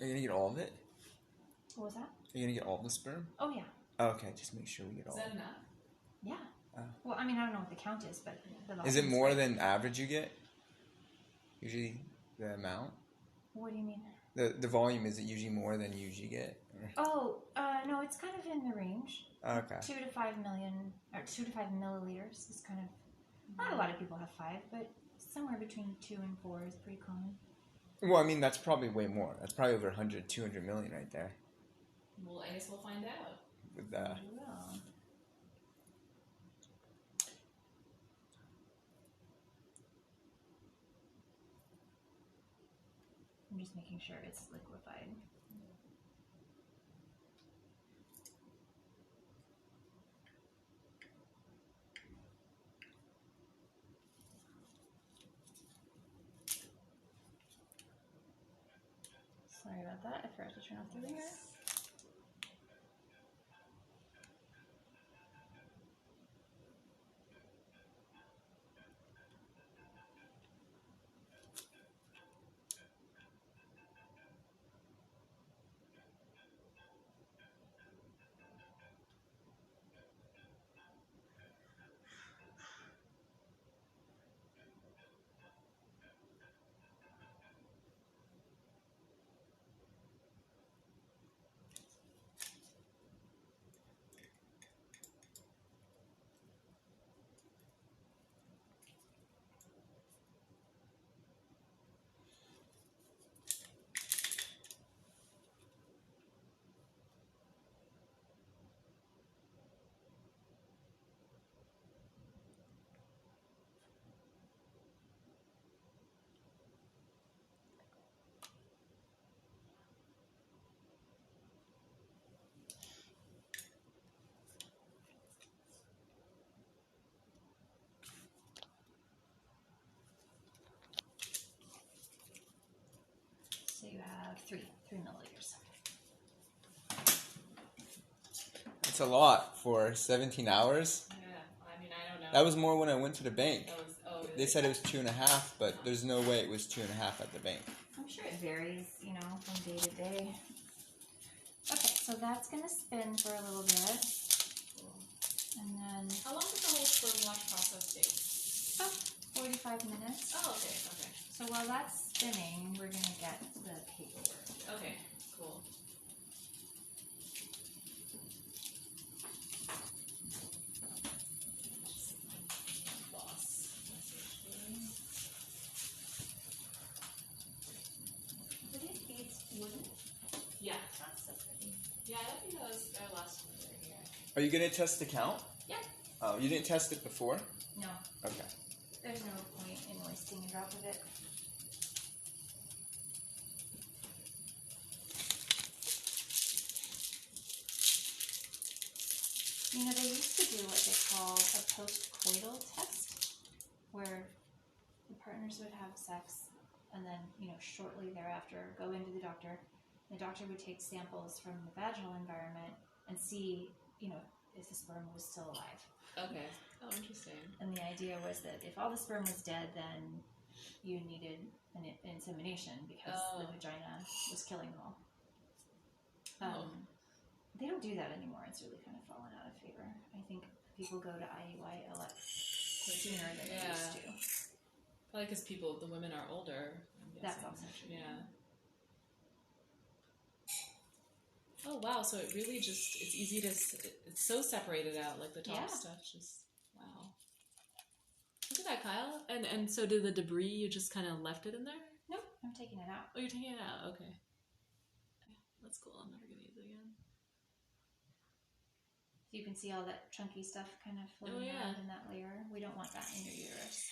Are you gonna get all of it? What was that? Are you gonna get all the sperm? Oh, yeah. Oh, okay, just make sure we get all. Is that enough? Yeah. Oh. Well, I mean, I don't know what the count is, but the volume Is it more than average you get? Usually the amount? What do you mean? The volume, is it usually more than you usually get? Oh, no, it's kind of in the range. Okay. 2 to 5 million, or 2 to 5 milliliters is kind of, not a lot of people have 5, but somewhere between 2 and 4 is pretty common. Well, I mean, that's probably way more. That's probably over 100, 200 million right there. Well, I guess we'll find out. With We will. I'm just making sure it's liquefied. Sorry about that. I forgot to turn off the ringer. So you have 3 milliliters. It's a lot for 17 hours. Yeah, I mean, I don't know. That was more when I went to the bank. Really? They said it was 2.5, but there's no way it was 2.5 at the bank. I'm sure it varies, you know, from day to day. Okay, so that's going to spin for a little bit. Cool. And then How long does the whole sperm wash process take? about 45 minutes. Oh, okay. So while that's spinning, we're going to get the paperwork. Okay, cool. Boss. Are these beads wooden? Yeah. That's so pretty. Yeah, I think that was our last one right here. Are you going to test the count? Yeah. Oh, you didn't test it before? No. Okay. There's no point in wasting a drop of it. You know, they used to do what they call a post-coital test, where the partners would have sex and then, you know, shortly thereafter go into the doctor. The doctor would take samples from the vaginal environment and see, you know, if the sperm was still alive. Okay. Oh, interesting. And the idea was that if all the sperm was dead, then you needed an insemination because the vagina was killing them all. They don't do that anymore. It's really kind of fallen out of favor. I think people go to IUI a lot sooner than they used to. Probably because the women are older. That's also true. Yeah. Oh, wow. So it really just, it's easy to, it's so separated out, like the top stuff. Just, wow. Look at that, Kyle. And so did the debris, you just kind of left it in there? Nope, I'm taking it out. Oh, you're taking it out. Okay. That's cool. I'm never going to use it again. You can see all that chunky stuff kind of floating around in that layer. We don't want that in your uterus.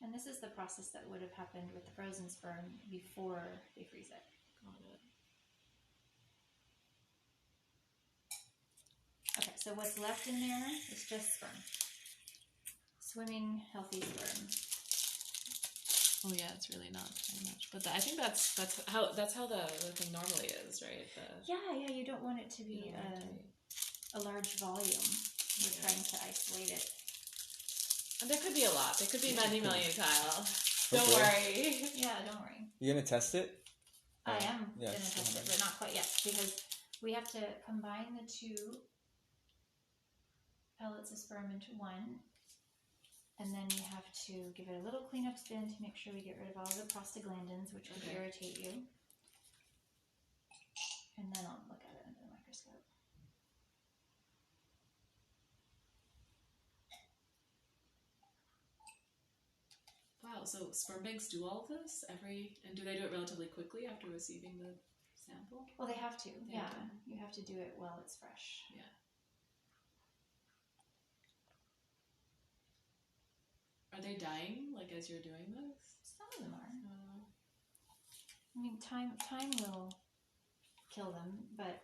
And this is the process that would have happened with the frozen sperm before they freeze it. Got it. Okay, so what's left in there is just sperm. Swimming, healthy sperm. Oh yeah, it's really not very much, but I think that's how the thing normally is, right? Yeah, you don't want it to be a large volume. We're trying to isolate it. And there could be a lot. There could be many million, Kyle. Don't Okay. worry. Yeah, don't worry. You gonna test it? I am Yeah, going to test it, but not quite yet, because we have to combine the 2 pellets of sperm into one, and then we have to give it a little cleanup spin to make sure we get rid of all the prostaglandins, which would irritate you. And then I'll look at it under the microscope. Wow, so sperm banks do all of this and do they do it relatively quickly after receiving the sample? Well, they have to. They Yeah, do. you have to do it while it's fresh. Yeah. Are they dying, like, as you're doing this? Some of them are. I mean, time will kill them, but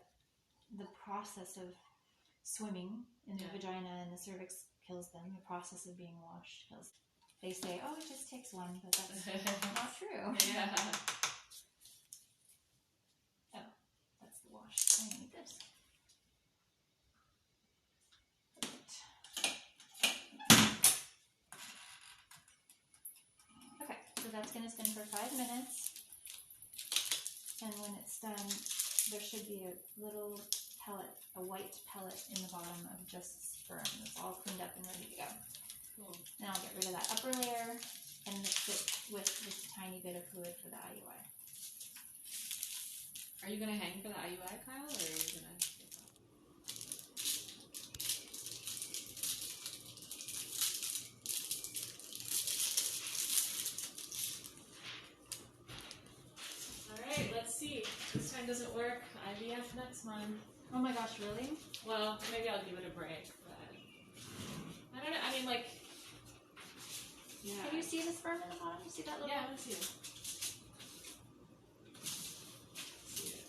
the process of swimming in the vagina and the cervix kills them. The process of being washed kills them. They say, oh, it just takes one, but that's not true. Yeah. Oh, that's the wash. I need this. Okay, so that's going to spin for 5 minutes. And when it's done, there should be a little pellet, a white pellet in the bottom of just sperm that's all cleaned up and ready to go. Cool. Then I'll get rid of that upper layer and mix it with this tiny bit of fluid for the IUI. Are you going to hang for the IUI, Kyle, or are you going to... Alright, let's see. This time doesn't work. IVF next month. Oh my gosh, really? Well, maybe I'll give it a break, but... I don't know, I mean, like... Yeah. Can you see the sperm in the bottom? You see that little... Yeah, let's see it. See it.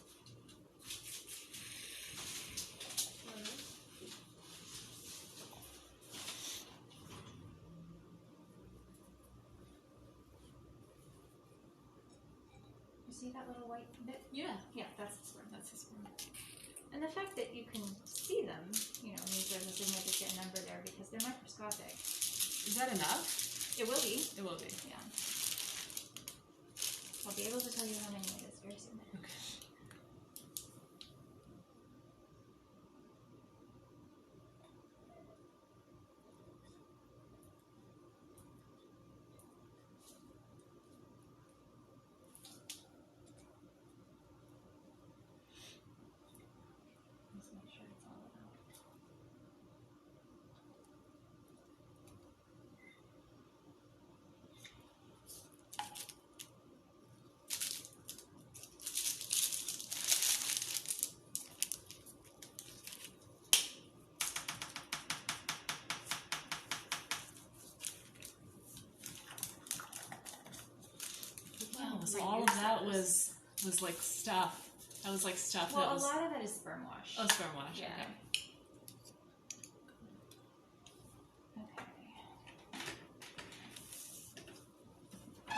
You see that little white bit? Yeah. Yeah, that's the sperm. That's his one. And the fact that you can see them, you know, means there's a significant number there because they're microscopic. Is that enough? It will be. It will be. Yeah. I'll be able to tell you how many it is very soon. Okay. Let's make sure it's all out. Wow, so all of that was like stuff. That was like stuff Well, that was... a lot of that is sperm wash. Oh, sperm wash. Yeah. Okay. Okay.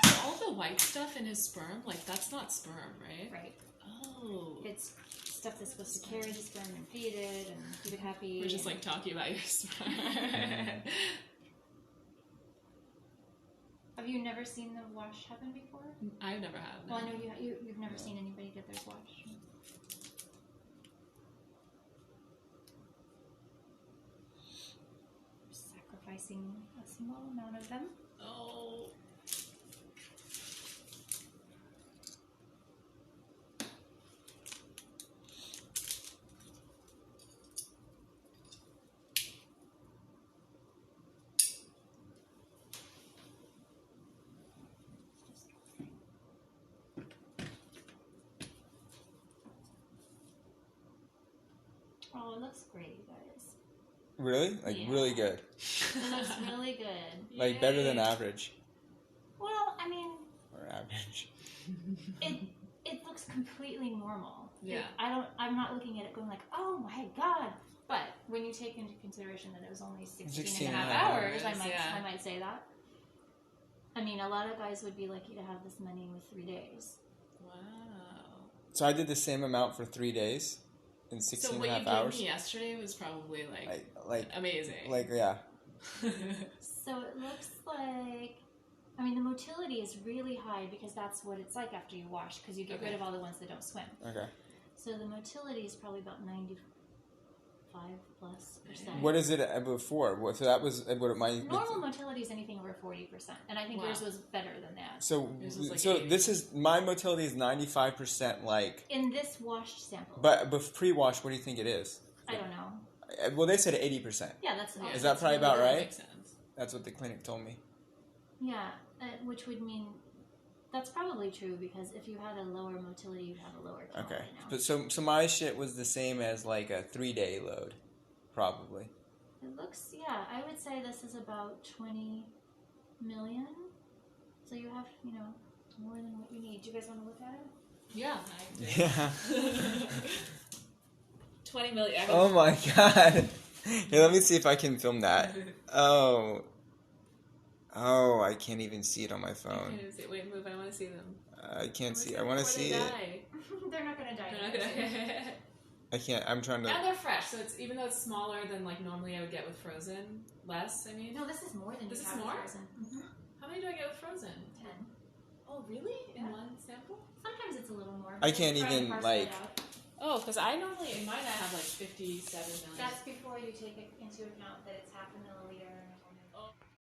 So all the white stuff in his sperm, like, that's not sperm, right? Right. Oh. It's stuff that's supposed to carry the sperm and feed it and keep it happy. We're just like talking about your sperm. Have you never seen the wash happen before? I've never had. No. Well, I know you've never seen anybody get theirs washed. Sacrificing a small amount of them. Oh. Oh, it looks great, you guys. Really? Like Yeah. really good. It looks really good. Like better than Yay. average. Well, I mean, Or average. it looks completely normal. Yeah. I'm not looking at it going like, oh my god. But when you take into consideration that it was only 16 and a half hours, I yeah. might say that. I mean, a lot of guys would be lucky to have this money with 3 days. Wow. So I did the same amount for 3 days in 16 So and what a you half gave hours. me yesterday was probably Like amazing. yeah. So it looks like, I mean, the motility is really high because that's what it's like after you wash, because you get rid of all the ones that don't swim. Okay. So the motility is probably about 95+%. What is it before? So that was what my Normal motility is anything over 40%, and I think yours was better than that. So Like so 80. this is my motility is 95%, like in this washed sample. But pre-wash, what do you think it is? I don't know. Well, they said 80%. Yeah, that's the Is that probably about that right? Makes sense. That's what the clinic told me. Yeah, which would mean that's probably true, because if you had a lower motility, you'd have a lower quality Okay, now. but so my shit was the same as like a 3-day load, probably. It looks, yeah, I would say this is about 20 million. So you have, more than what you need. Do you guys want to look at it? Yeah. Yeah. 20 million. Oh my god. Here, let me see if I can film that. Oh, I can't even see it on my phone. Wait, move. I want to see them. I can't see. I want to see it. They're not going to die. They're not gonna. I can't. I'm trying to. And they're fresh, so it's even though it's smaller than like normally I would get with frozen. Less, I mean. No, this is more than This you is have with more? frozen. Mm-hmm. How many do I get with frozen? 10. Oh, really? In Yeah. one sample? Sometimes it's a little more. I can't Try and even, parse like- it out. Oh, because I normally in mine I have like 57 million. That's before you take it into account that it's half a milliliter